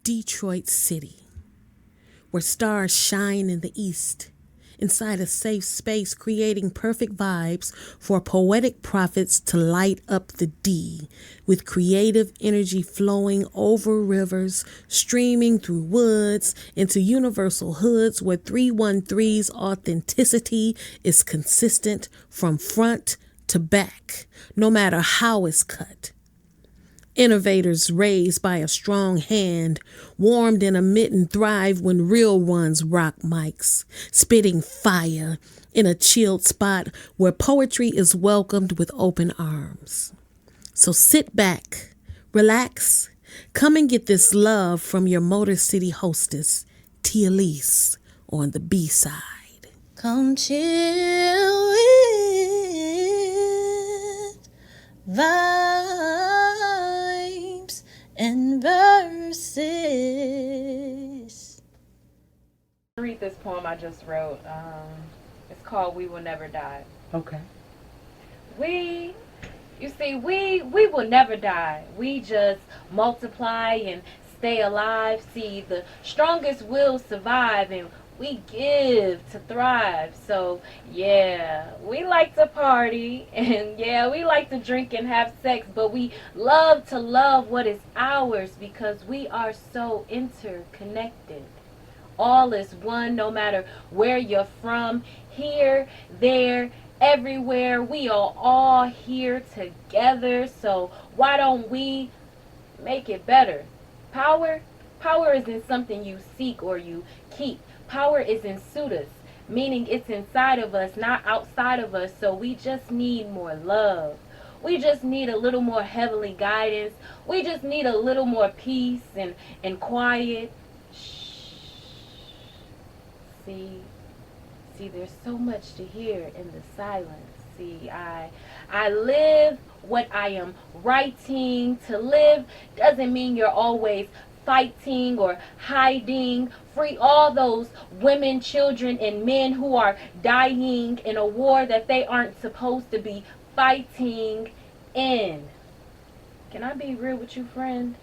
Detroit City, where stars shine in the east, inside a safe space creating perfect vibes for poetic prophets to light up the D, with creative energy flowing over rivers, streaming through woods into universal hoods where 313's authenticity is consistent from front to back, no matter how it's cut. Innovators raised by a strong hand, warmed in a mitten thrive when real ones rock mics, spitting fire in a chilled spot where poetry is welcomed with open arms. So sit back, relax, come and get this love from your Motor City hostess, Tia Lise, on the B-side. Come chill with vibes and verses. Read this poem I just wrote. It's called "We Will Never Die." Okay. We will never die. We just multiply and stay alive. See, the strongest will survive, and we give to thrive. So yeah, we like to party, and yeah, we like to drink and have sex, but we love to love what is ours because we are so interconnected. All is one, no matter where you're from, here, there, everywhere. We are all here together. So why don't we make it better? Power isn't something you seek or you keep. Power is in us, meaning it's inside of us, not outside of us. So we just need more love. We just need a little more heavenly guidance. We just need a little more peace and quiet. See, there's so much to hear in the silence. See, I live what I am writing. To live doesn't mean you're always fighting or hiding. Free all those women, children, and men who are dying in a war that they aren't supposed to be fighting in. Can I be real with you, friend?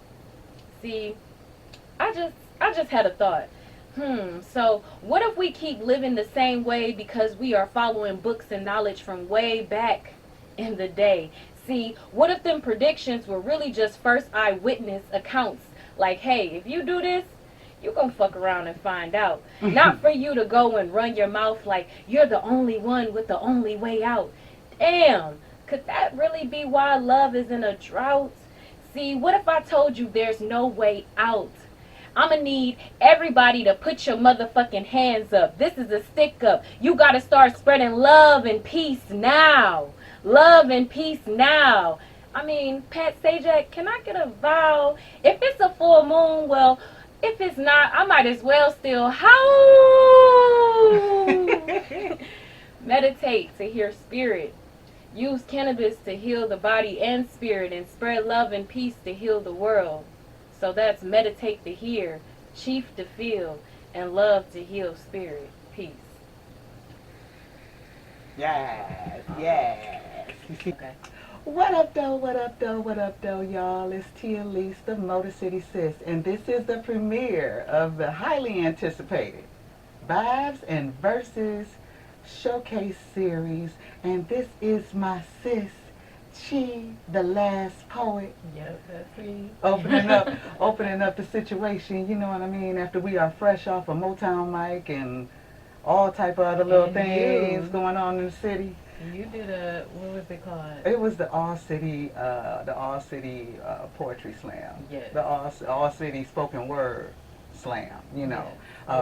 See, I just had a thought. So what if we keep living the same way because we are following books and knowledge from way back in the day? See, what if them predictions were really just first eyewitness accounts? Like, hey, if you do this, you gonna fuck around and find out. Not for you to go and run your mouth like you're the only one with the only way out. Damn, could that really be why love is in a drought? See, what if I told you there's no way out? I'ma need everybody to put your motherfucking hands up. This is a stick up. You gotta start spreading love and peace now. Love and peace now. I mean, Pat Sajak, can I get a vow? If it's a full moon, well, if it's not, I might as well still howl. Meditate to hear spirit. Use cannabis to heal the body and spirit, and spread love and peace to heal the world. So that's meditate to hear, chief to feel, and love to heal spirit. Peace. Yes, yes. Okay. What up, though, y'all? It's Tia Lise, the Motor City Sis, and this is the premiere of the highly anticipated Vibes and Verses Showcase Series, and this is my sis, CHII, the last poet. Yep, that's me. Opening up the situation, you know what I mean? After we are fresh off a Motown mic and all type of other little things going on in the city. You did what was it called? It was the All City Poetry Slam. Yes. The All City Spoken Word Slam,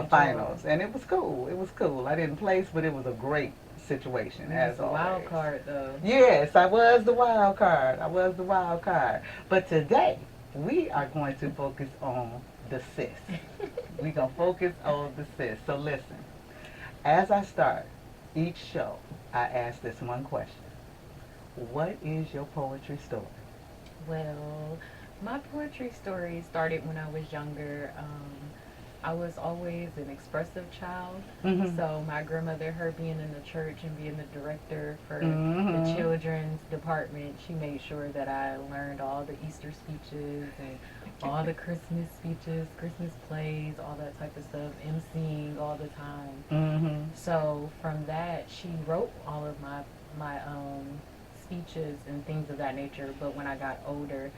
finals. And it was cool. I didn't place, but it was a great situation, as always. Wild card, though. Yes, I was the wild card. But today, we are going to focus on the sis. We're going to focus on the sis. So listen, as I start each show, I ask this one question. What is your poetry story? Well, my poetry story started when I was younger. I was always an expressive child. Mhm. So my grandmother, her being in the church and being the director for the Mhm. children's department, she made sure that I learned all the Easter speeches and all the Christmas speeches, Christmas plays, all that type of stuff, emceeing all the time. Mhm. So from that, she wrote all of my speeches and things of that nature. But when I got older,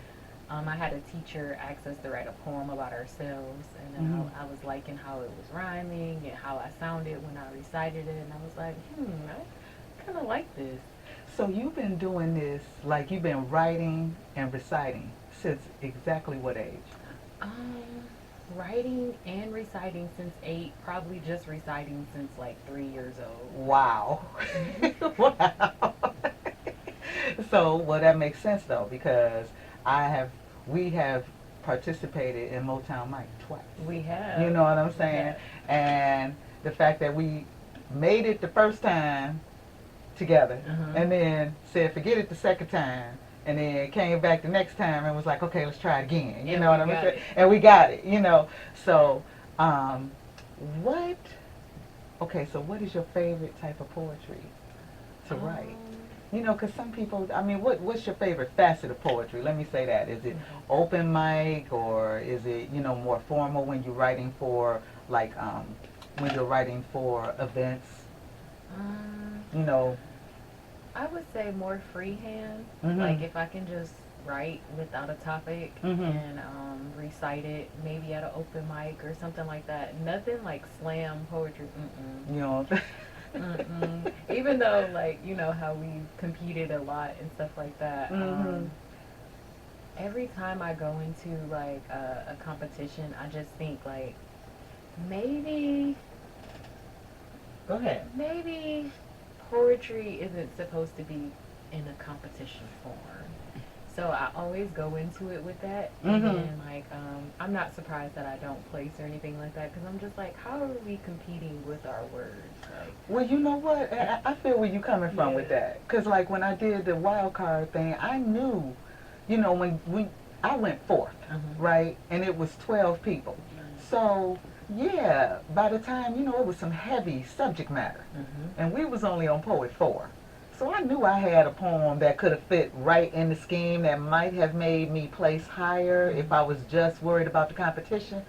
I had a teacher ask us to write a poem about ourselves, and then Mhm. I was liking how it was rhyming and how I sounded when I recited it, and I was like, I kind of like this. So you've been doing this, like you've been writing and reciting since exactly what age? Um, Writing and reciting since 8, probably just reciting since like 3 years old. Wow. Wow. So, well, that makes sense though, because I have, we have participated in Motown Mike twice. We have. You know what I'm We saying? have. And the fact that we made it the first time together, and then said forget it the second time, and then came back the next time and was like, okay, let's try it again. You And know we what I'm got saying? it. And we got it. You know. So, um, what? Okay, so what is your favorite type of poetry to write? You know, because some people, I mean, what's your favorite facet of poetry? Let me say that. Is it open mic, or is it, you know, more formal when you're writing for, like, when you're writing for events? Um, You know. I would say more freehand. Mhm. Like if I can just write without a topic Mhm. and recite it maybe at an open mic or something like that. Nothing like slam poetry. Mm-mm. You know. Mm-mm. Even though like you know how we competed a lot and stuff like that. Mhm. Every time I go into like a competition, I just think like maybe Go ahead. maybe poetry isn't supposed to be in a competition form. So I always go into it with that, and Mhm. then like I'm not surprised that I don't place or anything like that because I'm just like, how are we competing with our words? Like, Well, you know what? I feel where you coming from with Yeah. that. Because, like, when I did the wild card thing, I knew, you know, I went fourth, right? And it was 12 people. So, yeah, by the time, you know, it was some heavy subject matter. And we was only on Poet 4. So I knew I had a poem that could have fit right in the scheme that might have made me place higher if I was just worried about the competition.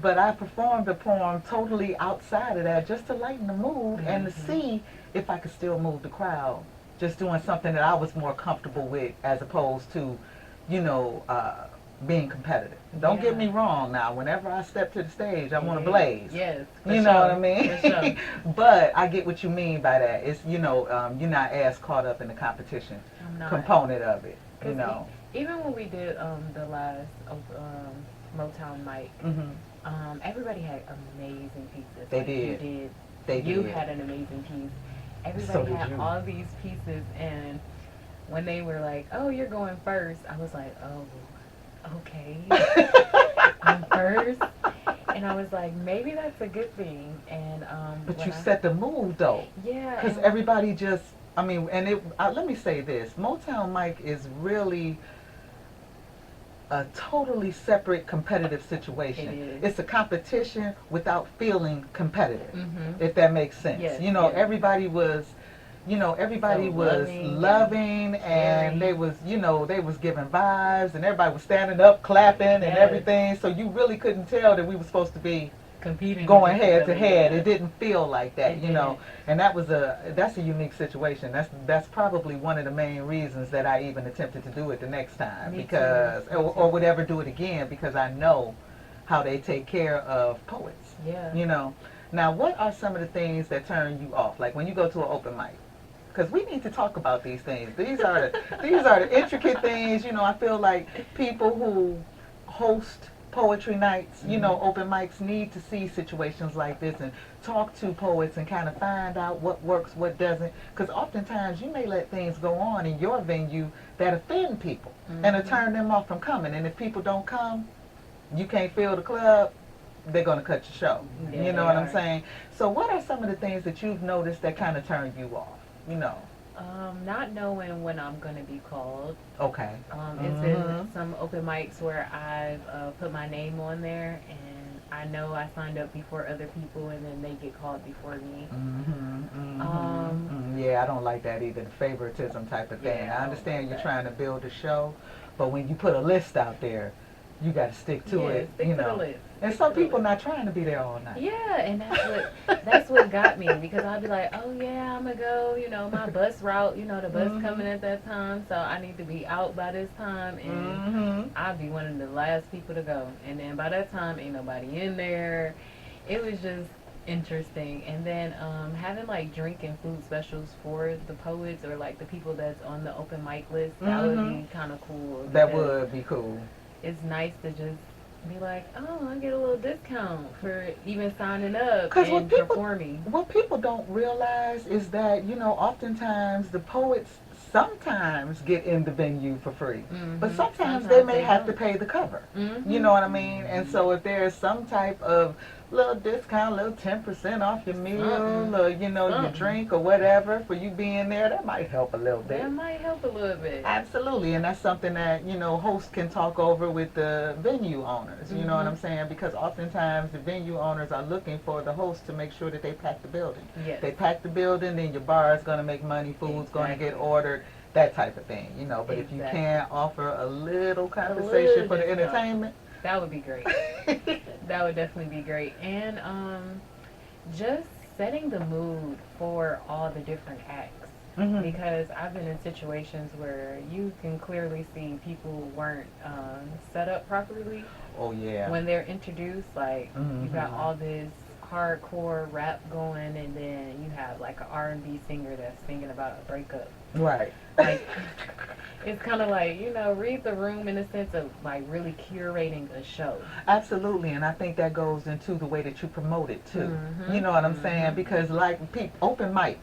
But I performed a poem totally outside of that just to lighten the mood and to see if I could still move the crowd. Just doing something that I was more comfortable with as opposed to, you know, being competitive. Don't get me Yeah. wrong now. Whenever I step to the stage, I want to Yeah. blaze. Yes, for You know what I sure, mean? for sure. But I get what you mean by that. It's, you know, you're not as caught up in the competition I'm not. component of it, you 'Cause know. even when we did the last Motown mic, Hmm. everybody had amazing pieces. They Like, did. You did. They You did. had an amazing piece. So Everybody did had you. all these pieces, and when they were like, "Oh, you're going first," I was like, "Oh, okay, I'm first." And I was like, maybe that's a good thing. And But when you I, set the mood though, yeah, because and everybody just, I mean, and it. Let me say this: Motown Mike is really a totally separate competitive situation. It is. It's a competition without feeling competitive, Mhm. if that makes sense. Yes, You know, yes. everybody was, you know, everybody So was loving loving, and and they caring. was, you know, they was giving vibes, and everybody was standing up, clapping, and Yes. everything. So you really couldn't tell that we were supposed to be Competing going against head each to other, head. yeah. It didn't feel like that, It you know. didn't. And that's a unique situation. That's probably one of the main reasons that I even attempted to do it the next time, Me too. because Me or too. would ever do it again, because I know how they take care of poets. Yeah. You know. Now, what are some of the things that turn you off? Like when you go to an open mic, because we need to talk about these things. These are the intricate things. You know, I feel like people who host poetry nights, you know, open mics, need to see situations like this and talk to poets and kind of find out what works, what doesn't. Because oftentimes you may let things go on in your venue that offend people and to turn them off from coming. And if people don't come, you can't fill the club, they're going to cut your show. Yeah, You know they what I'm are. saying? So what are some of the things that you've noticed that kind of turn you off? You know. Not knowing when I'm gonna be called. Okay. It's been some open mics where I've put my name on there, and I know I signed up before other people, and then they get called before me. Yeah, I don't like that either. The favoritism type of thing. Yeah, I I don't understand like you're that. trying to build a show, but when you put a list out there, you got to stick to Yeah, it. stick You to the know. list. And Stick some to the people list. not trying to be there all night. Yeah, and that's what got me, because I'll be like, oh yeah, I'm gonna go, my bus route, the bus coming at that time, so I need to be out by this time, and Mm-hmm. I'll be one of the last people to go, and then by that time ain't nobody in there. It was just interesting. And then having like drink and food specials for the poets, or like the people that's on the open mic list, that would be kind of cool, That because would be cool. it's nice to just be like, oh, I get a little discount for even signing up 'Cause and performing. what people don't realize is that, oftentimes the poets sometimes get in the venue for free. But sometimes they may have to pay the cover. You know what I mean? And so if there's some type of little discount, little 10% off your meal, or your drink or whatever for you being there, that might help a little bit. That might help a little bit. Absolutely, and that's something that hosts can talk over with the venue owners. You know what I'm saying? Because oftentimes the venue owners are looking for the host to make sure that they pack the building. Yes. They pack the building, then your bar is going to make money, food's going to get ordered, that type of thing. But if you can offer a little compensation for the entertainment, that would be great. That would definitely be great. And just setting the mood for all the different acts. Because I've been in situations where you can clearly see people weren't set up properly. Oh yeah. When they're introduced, like you got all this hardcore rap going, and then you have like an R&B singer that's singing about a breakup. Right. Like it's kind of like read the room in a sense of like really curating a show. Absolutely, and I think that goes into the way that you promote it too. You know what I'm saying? Because like open mic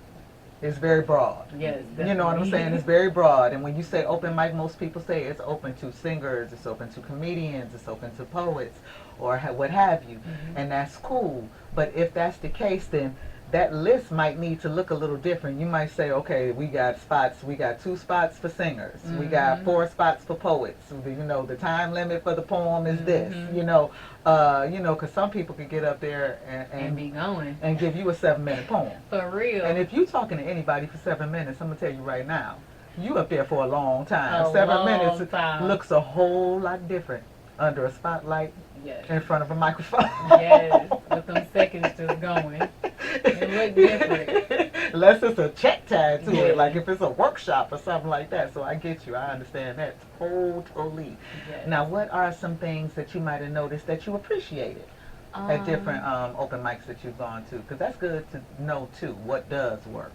is very broad. Yes, you know what I'm saying? It's very broad, and when you say open mic, most people say it's open to singers, it's open to comedians, it's open to poets, or what have you, and that's cool. But if that's the case, then that list might need to look a little different. You might say, okay, we got 2 spots for singers, we got 4 spots for poets. The time limit for the poem is this. Because some people could get up there and be going and give you a 7-minute poem. For real. And if you're talking to anybody for 7 minutes, I'm gonna tell you right now, you up there for a long time. 7 minutes looks a whole lot different under a spotlight. Yes. In front of a microphone. Yes, with them seconds just going. It look different. Unless it's a check tag to it, like if it's a workshop or something like that. So I get you. I understand that totally. Yes. Now, what are some things that you might have noticed that you appreciated at different open mics that you've gone to? Because that's good to know, too, what does work,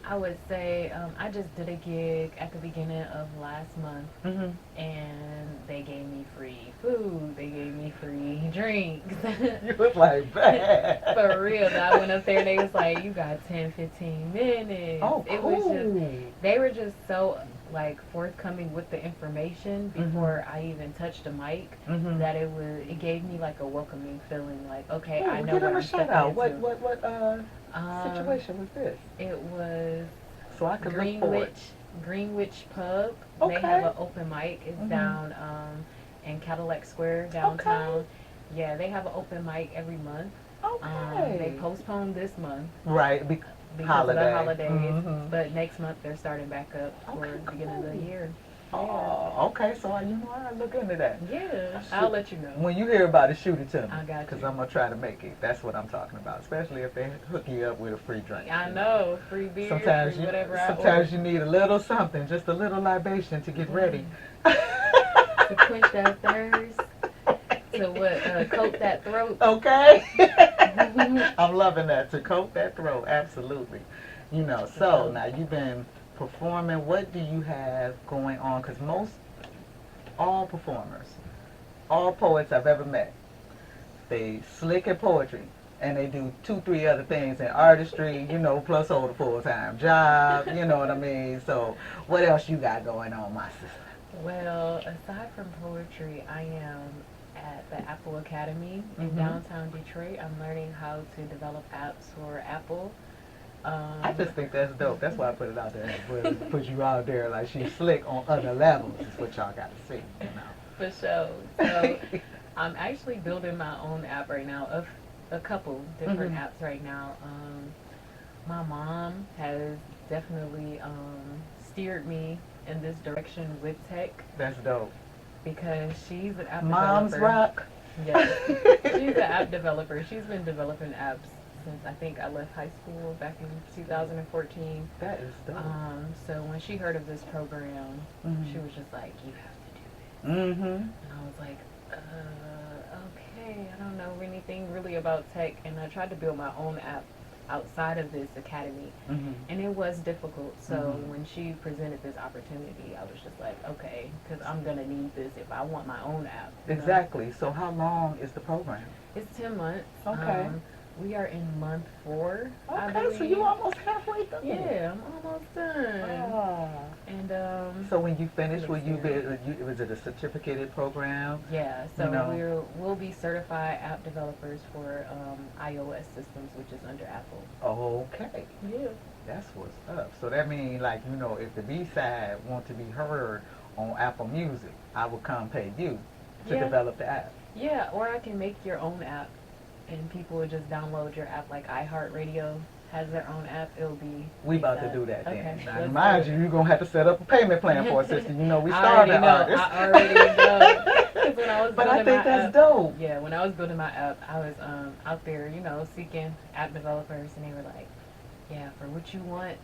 I would say I just did a gig at the beginning of last month, and they gave me free food. They gave me free drinks. You was like, bad. For real. I went up there and they was like, you got 10, 15 minutes. Oh, cool. It was just, they were just so like forthcoming with the information before I even touched the mic, that it gave me like a welcoming feeling, like, okay, I know give what them I'm a shout stepping out. into. What situation was this? It was So I could look forward. Greenwich Pub. Okay. They have an open mic. It's down in Cadillac Square downtown. Okay. Yeah, they have an open mic every month. Okay. They postponed this month. Right. Because Holiday. of the holidays. But next month they're starting back up for the beginning of the year. Oh, okay. So I look into that. Yeah, I'll let you know. When you hear about it, shoot it to me. I got you. Because I'm gonna try to make it. That's what I'm talking about. Especially if they hook you up with a free drink. I know, free beer, Sometimes free you whatever I sometimes order. you need a little something, just a little libation to get ready. To quench that thirst. To coat that throat. Okay. I'm loving that. To coat that throat, absolutely. So now you've been performing. What do you have going on? Because all performers, all poets I've ever met, they slick at poetry, and they do 2, 3 other things in artistry, plus hold a full-time job, you know what I mean? So what else you got going on, my sister? Well, aside from poetry, I am at the Apple Academy in downtown Detroit. I'm learning how to develop apps for Apple. I just think that's dope. That's why I put it out there. Put you out there like she's slick on other levels is what y'all got to see, For sure. So I'm actually building my own app right now of a couple different apps right now. My mom has definitely steered me in this direction with tech That's dope. because she's an app Moms developer. rock. Yes, she's an app developer. She's been developing apps since I think I left high school back in 2014. That is dope. So when she heard of this program, she was just like, "You have to do this," and I was like, "Okay, I don't know anything really about tech," and I tried to build my own app outside of this academy, and it was difficult. So when she presented this opportunity, I was just like, okay, because I'm gonna need this if I want my own app. you know? Exactly. So how long is the program? It's 10 months. Okay. We are in month 4. I Okay, so believe. you almost halfway done. Yeah, I'm almost done. Ah. And So when you finish, will you be? Next Was it a certificated program? yeah, so No. we'll be certified app developers for iOS systems, which is under Apple. Okay. Yeah. That's what's up. So that means, like, if the B side want to be heard on Apple Music, I will come pay you to Yeah. develop the app. Yeah, or I can make your own app, and people would just download your app. Like iHeartRadio has their own app. It'll be. We about to that. do that then. Okay, Now, let's mind do you, it. you're going to have to set up a payment plan for us, sister. We I started already know. artists. I already know. 'Cause when I was But I building think my that's app, dope. yeah, when I was building my app, I was out there, seeking app developers, and they were like, "Yeah, for what you want,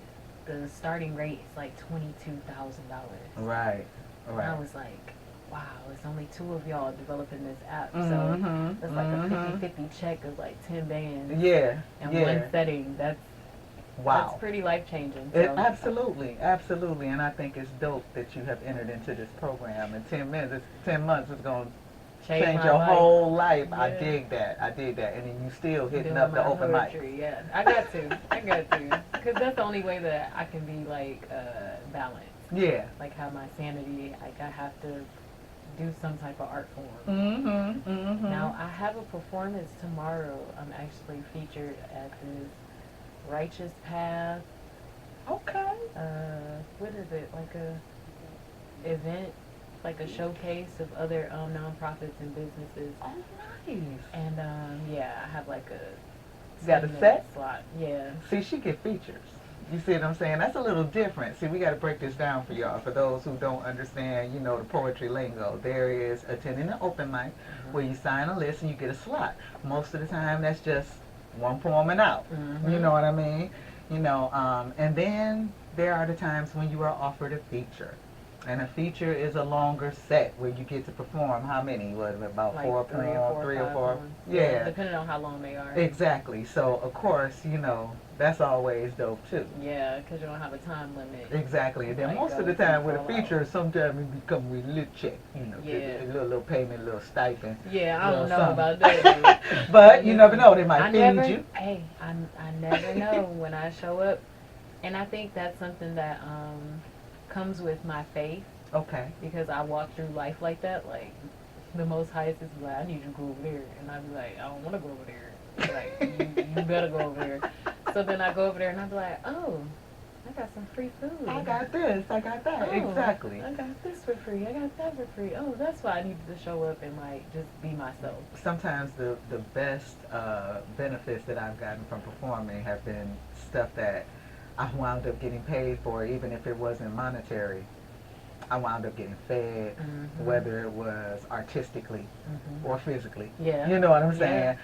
the starting rate is like $22,000." Right. And I was like, "Wow, it's only 2 of y'all developing this app, so Mhm, it's like a mhm. 50-50 check of like 10 bands Yeah. and Yeah. one setting. That's Wow. pretty life changing." Absolutely, absolutely, and I think it's dope that you have entered into this program. In 10 months, it's going to change my your life. whole life. I Yeah. dig that. And then you still hitting Doing up the my open mic. poetry, yeah. I got to. Because that's the only way that I can be, like, balanced. Yeah. Like, have my sanity. Like, I have to do some type of art form. Mm-hmm. Mm-hmm. Now, I have a performance tomorrow. I'm actually featured at this Righteous Path. Okay. What is it? Like a event, like a showcase of other nonprofits and businesses. Oh, nice. And, yeah, I have, like, a Got a 10-minute set? slot. Yeah. See, she get features. You see what I'm saying? That's a little different. See, we got to break this down for y'all. For those who don't understand, the poetry lingo. There is attending an open mic where you sign a list and you get a slot. Most of the time, that's just one poem and out. You know what I mean? And then there are the times when you are offered a feature. And a feature is a longer set where you get to perform how many? About Like 4 three poems, or 3 or 4? four. Yeah. Depending on how long they are. Exactly. So, of course, that's always dope too. Yeah, because you don't have a time limit. Exactly. And then Like, most of the goes time with a all feature, sometimes it become with a little check, Yeah. a little payment, a little stipend. Yeah, I Little don't know something. about that. But you never know, they might I feed never, you. Hey, I never know when I show up. And I think that's something that comes with my faith, Okay. because I walk through life like that. Like, the Most Highest is like, I need you to go over there. And I'd be like, I don't want to go over there. Like, you better go over there. So then I go over there and I'd be like, oh, I got some free food. I got this, I got that. Oh, Exactly. I got this for free. I got that for free. Oh, that's why I needed to show up and like just be myself. Sometimes the best benefits that I've gotten from performing have been stuff that I wound up getting paid for, even if it wasn't monetary. I wound up getting fed, whether it was artistically or physically. Yeah. You know what I'm Yeah. saying?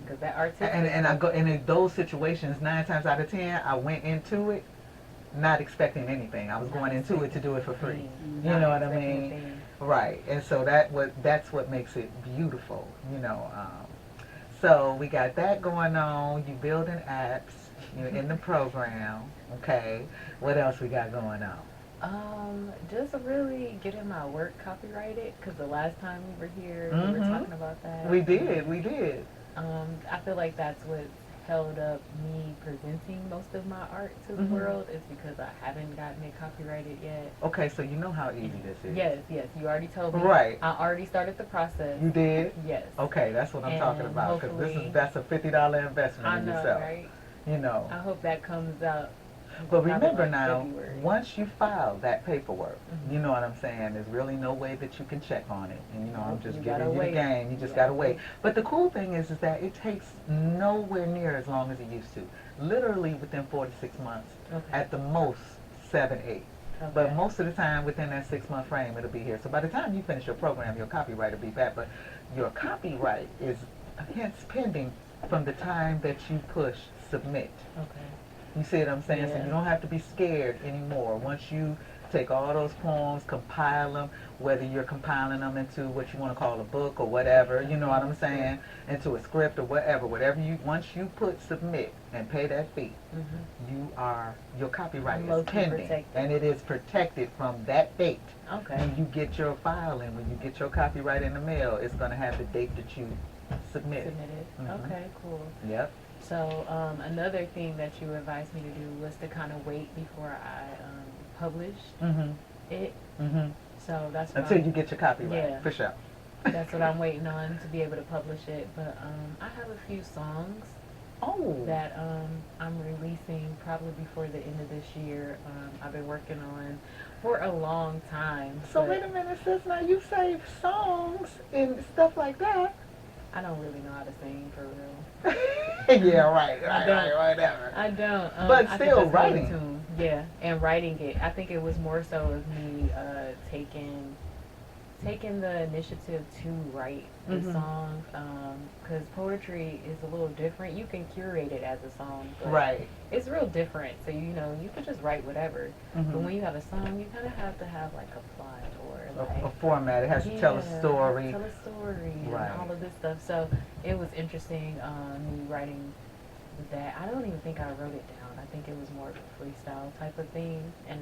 Because that artistic. And I go, and in those situations, 9 times out of 10, I went into it not expecting anything. I was going into it to do it for free. You know what I mean? Right. And so that's what makes it beautiful. So we got that going on. You building apps. You're in the program. Okay. What else we got going on? Just really getting my work copyrighted, because the last time we were here, we were talking about that. We did. I feel like that's what held up me presenting most of my art to the world, is because I haven't gotten it copyrighted yet. Okay, so you know how easy this is. Yes, you already told me. Right. I already started the process. You did? Yes. Okay, that's what I'm talking And about, because hopefully- that's a $50 investment I in know, yourself. right? You know. I hope that comes out But Probably remember like now, February. once you file that paperwork, Mhm. you know what I'm saying? There's really no way that you can check on it. And I'm Nope, just you giving gotta you the wait. game. You just gotta wait. But the cool thing is that it takes nowhere near as long as it used to. Literally within 4 to 6 months, Okay. at the most 7, 8. Okay. But most of the time, within that 6 month frame, it'll be here. So by the time you finish your program, your copyright will be back. But your copyright is hence pending from the time that you push submit. Okay. You see what I'm saying? So Yeah. you don't have to be scared anymore. Once you take all those poems, compile them, whether you're compiling them into what you want to call a book or whatever, you know what I'm saying, into a script or whatever you, once you put submit and pay that fee, your copyright is Low-key pending, protected. and it is protected from that date. Okay. When you get your file in, when you get your copyright in the mail, it's going to have the date that you submitted. Submitted. Okay, cool. Yep. So another thing that you advised me to do was to kind of wait before I published it. So that's what Until you get your copyright, Yeah. for sure. that's what I'm waiting on to be able to publish it. But I have a few songs that I'm releasing probably before the end of this year. I've been working on for a long time. So but wait a minute, sis. Now you save songs and stuff like that. I don't really know how to sing for real. Yeah, right, don't. whatever. I don't. But I could still just hold a writing. tune. Yeah, and writing it. I think it was more so of me taking the initiative to write the song, because poetry is a little different. You can curate it as a song, but Right. it's real different. So you can just write whatever. But when you have a song, you kind of have to have like a plot or like A format. It has to tell a story. tell a story, Right. and all of this stuff. So it was interesting me writing that. I don't even think I wrote it down. I think it was more of a freestyle type of thing, and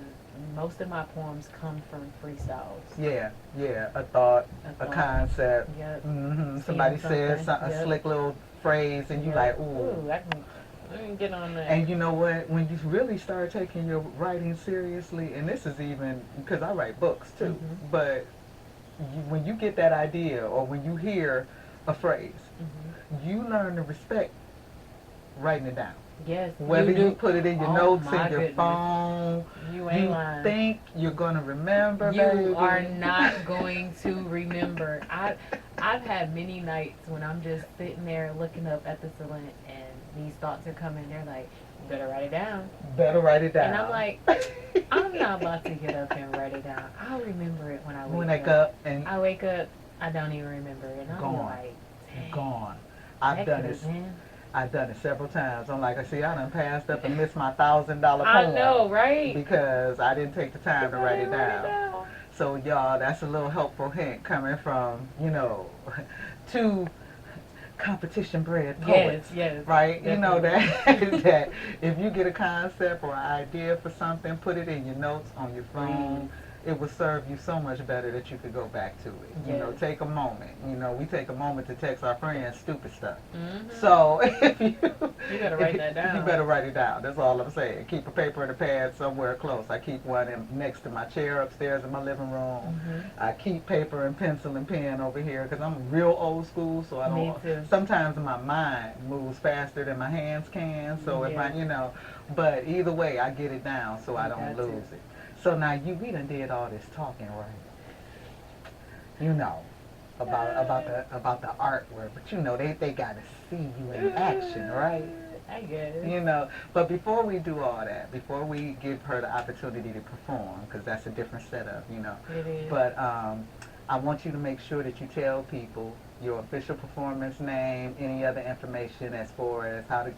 most of my poems come from freestyles. Yeah, a thought, a concept. Yep. Somebody Seeing says something. a Yep. slick little phrase, and you like, ooh. Ooh, I can get on that. And you know what? When you really start taking your writing seriously, and this is even because I write books too, but when you get that idea or when you hear a phrase, you learn to respect writing it down. Yes. Whether you you do. put it in your Oh, notes, my in your goodness. phone, You ain't you lying. think you're gonna remember, You baby. are not going to remember. I've had many nights when I'm just sitting there looking up at the ceiling and these thoughts are coming. They're like, you better write it down. Better write it down. And I'm like, I'm not about to get up and write it down. I'll remember it when I wake up and I wake up, I don't even remember it. And I'm Gone. like, dang, gone. I've that done could've it. been. I've done it several times. I'm like, I see, I done passed up and missed my $1,000 poem. I know, right? Because I didn't take the time to write it Write down. So y'all, that's a little helpful hint coming from, two competition-bred poets. Yes. Right? You know Definitely. that if you get a concept or an idea for something, put it in your notes on your phone. It will serve you so much better that you could go back to it. Yes. Take a moment. We take a moment to text our friends stupid stuff. Mm-hmm. So if you better write that down. You better write it down. That's all I'm saying. Keep a paper and a pad somewhere close. I keep one next to my chair upstairs in my living room. I keep paper and pencil and pen over here because I'm real old school. So I don't. Me too. Sometimes my mind moves faster than my hands can. So if but either way, I get it down so I don't lose it. So now we done did all this talking, right? About the artwork, but they gotta see you in action, right? I guess. But before we do all that, before we give her the opportunity to perform, because that's a different setup, It is. But I want you to make sure that you tell people your official performance name, any other information as far as how to,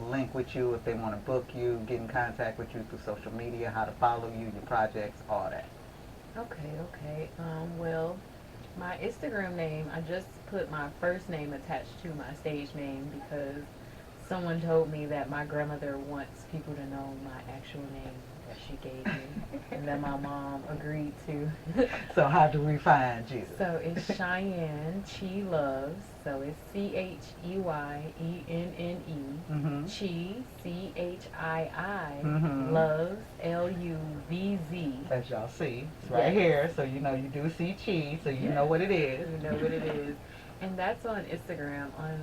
link with you if they want to book you, get in contact with you through social media, how to follow you, your projects, all that. Okay. Well, my Instagram name, I just put my first name attached to my stage name because someone told me that my grandmother wants people to know my actual name that she gave me and that my mom agreed to. So how do we find you? So it's Cheyenne CHII Loves. So it's CHEYENNE. CHII, CHII. Loves, LUVZ. As y'all see, it's right here. So you do see CHII, so you know what it is. You know what it is. And that's on Instagram. On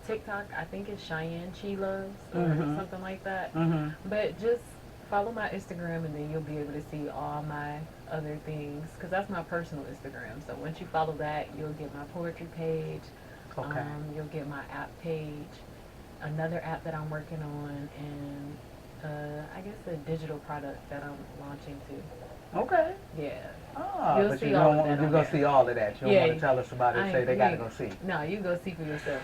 TikTok, I think it's CHII Loves or Mhm. something like that. Mhm. But just follow my Instagram and then you'll be able to see all my other things because that's my personal Instagram. So once you follow that, you'll get my poetry page. Okay. You'll get my app page, another app that I'm working on, and I guess a digital product that I'm launching too. Okay. Yeah. Oh, You'll but see you all don't of want that you on gonna there. see all of that. You don't Yeah, want to tell us about it. Say they gotta go see. No, you go see for yourself.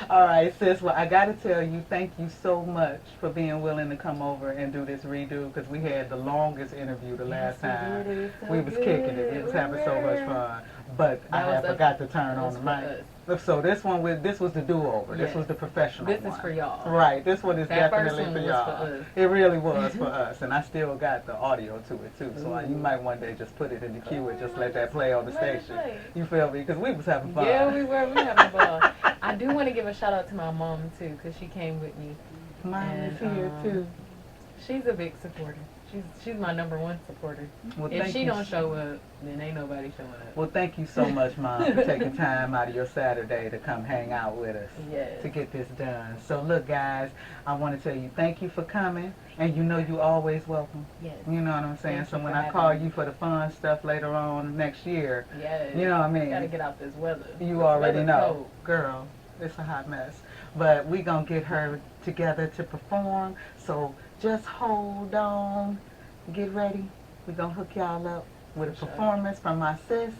All right, sis. Well, I got to tell you, thank you so much for being willing to come over and do this redo because we had the longest interview the last time. It was so We was kicking it. We good. was We having so much were. fun. But I That was had us- forgot to turn that on was the for mic. us. So this was the do-over. This Yes. was the professional This one. is for y'all. Right. This one is That first definitely one for was y'all. for us. It really was for us, and I still got the audio to it too. So you Ooh. might one day just put it in the queue and just Ooh, let that play on the let it station. play. You feel me? Because we was having fun. Yeah, we were. We were having fun. I do want to give a shout out to my mom too because she came with me. Mine And, is here too. She's a big supporter. She's my #1 supporter. Well, If thank she you. don't show up, then ain't nobody showing up. Well, thank you so much, Mom, for taking time out of your Saturday to come hang out with us Yes. to get this done. So, look, guys, I want to tell you thank you for coming, and you know you always welcome. Yes. You know what I'm saying? Thank So you when for I having call me. you for the fun stuff later on next year, Yes. you know what I mean? Gotta get out this weather. You This already weather know, cold. girl. It's a hot mess, but we gonna get her together to perform. So just hold on, get ready. We gonna hook y'all up with a For sure. performance from my sis,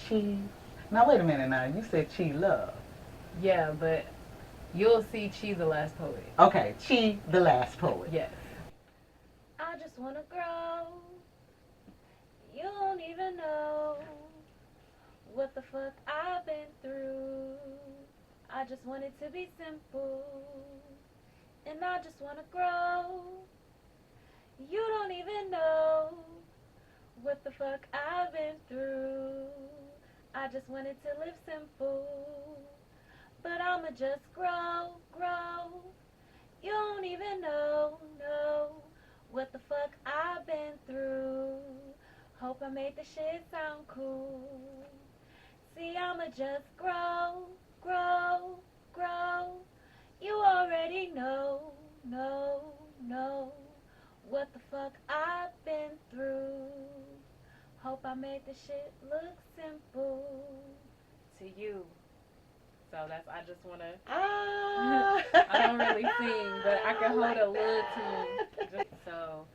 Chi. Now wait a minute. Now you said Chi Love. Yeah, but you'll see CHII the Last Poet. Okay, Chi the Last Poet. Yes. I just wanna grow. You don't even know what the fuck I've been through. I just want it to be simple. And I just wanna grow. You don't even know what the fuck I've been through. I just wanted to live simple. But I'ma just grow, grow. You don't even know what the fuck I've been through. Hope I made the shit sound cool. See, I'ma just grow, grow, grow. You already know what the fuck I've been through. Hope I made the shit look simple to you. So I just wanna. I don't really sing, but I can hold a little tune. So,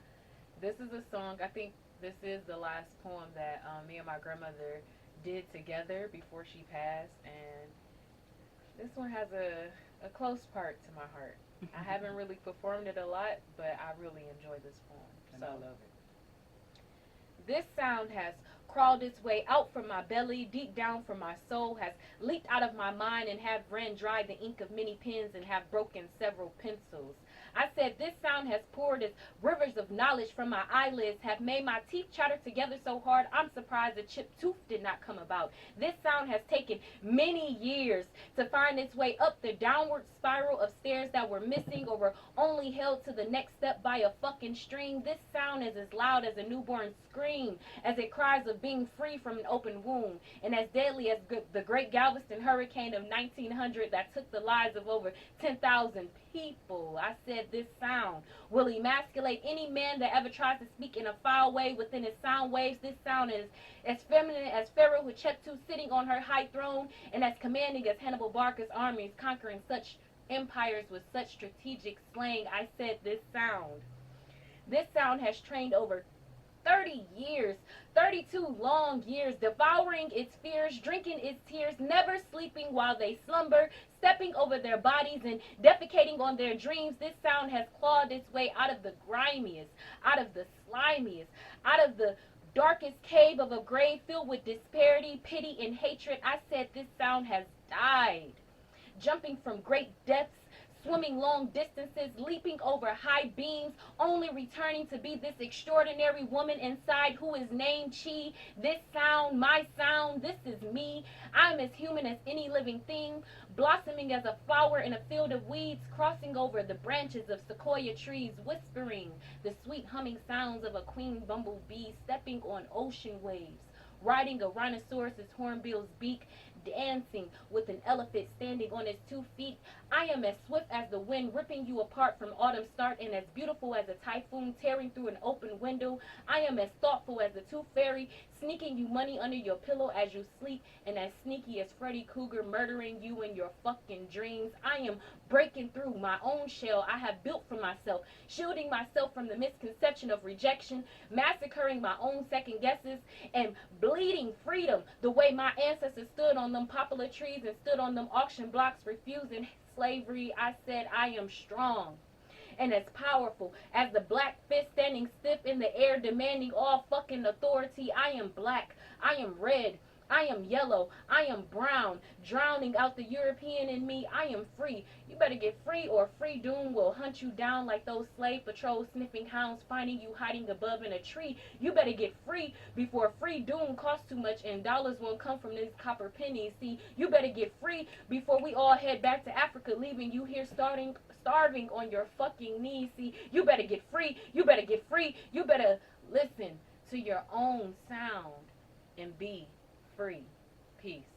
this is a song. I think this is the last poem that me and my grandmother did together before she passed, and this one has a close part to my heart. I haven't really performed it a lot, but I really enjoy this poem. So, I love it. this sound has crawled its way out from my belly, deep down from my soul, has leaked out of my mind and have ran dry the ink of many pens and have broken several pencils. I said this sound has poured its rivers of knowledge from my eyelids, have made my teeth chatter together so hard I'm surprised a chipped tooth did not come about. This sound has taken many years to find its way up the downward spiral of stairs that were missing or were only held to the next step by a fucking string. This sound is as loud as a newborn scream, as it cries of being free from an open wound, and as deadly as the great Galveston hurricane of 1900 that took the lives of over 10,000 people. I said this sound will emasculate any man that ever tries to speak in a foul way within his sound waves. This sound is as feminine as Pharaoh Hatshepsut sitting on her high throne, and as commanding as Hannibal Barca's armies conquering such empires with such strategic slang. I said this sound. This sound has trained over 30 years, 32 long years, devouring its fears, drinking its tears, never sleeping while they slumber, stepping over their bodies and defecating on their dreams. This sound has clawed its way out of the grimiest, out of the slimiest, out of the darkest cave of a grave filled with disparity, pity, and hatred. I said this sound has died, jumping from great depths, swimming long distances, leaping over high beams, only returning to be this extraordinary woman inside who is named Chi. This sound, my sound, this is me. I'm as human as any living thing, blossoming as a flower in a field of weeds, crossing over the branches of sequoia trees, whispering the sweet humming sounds of a queen bumblebee, stepping on ocean waves, riding a rhinoceros's hornbill's beak, dancing with an elephant standing on its 2 feet. I am as swift as the wind, ripping you apart from autumn start, and as beautiful as a typhoon tearing through an open window. I am as thoughtful as the tooth fairy, sneaking you money under your pillow as you sleep, and as sneaky as Freddy Krueger, murdering you in your fucking dreams. I am breaking through my own shell I have built for myself, shielding myself from the misconception of rejection, massacring my own second guesses, and bleeding freedom the way my ancestors stood on them poplar trees and stood on them auction blocks refusing slavery. I said I am strong and as powerful as the black fist standing stiff in the air demanding all fucking authority. I am black, I am red, I am yellow, I am brown, drowning out the European in me. I am free. You better get free or free doom will hunt you down like those slave patrol sniffing hounds finding you hiding above in a tree. You better get free before free doom costs too much and dollars won't come from these copper pennies. See, you better get free before we all head back to Africa, leaving you here starving on your fucking knees. See, you better get free. You better get free. You better listen to your own sound and be free. Peace.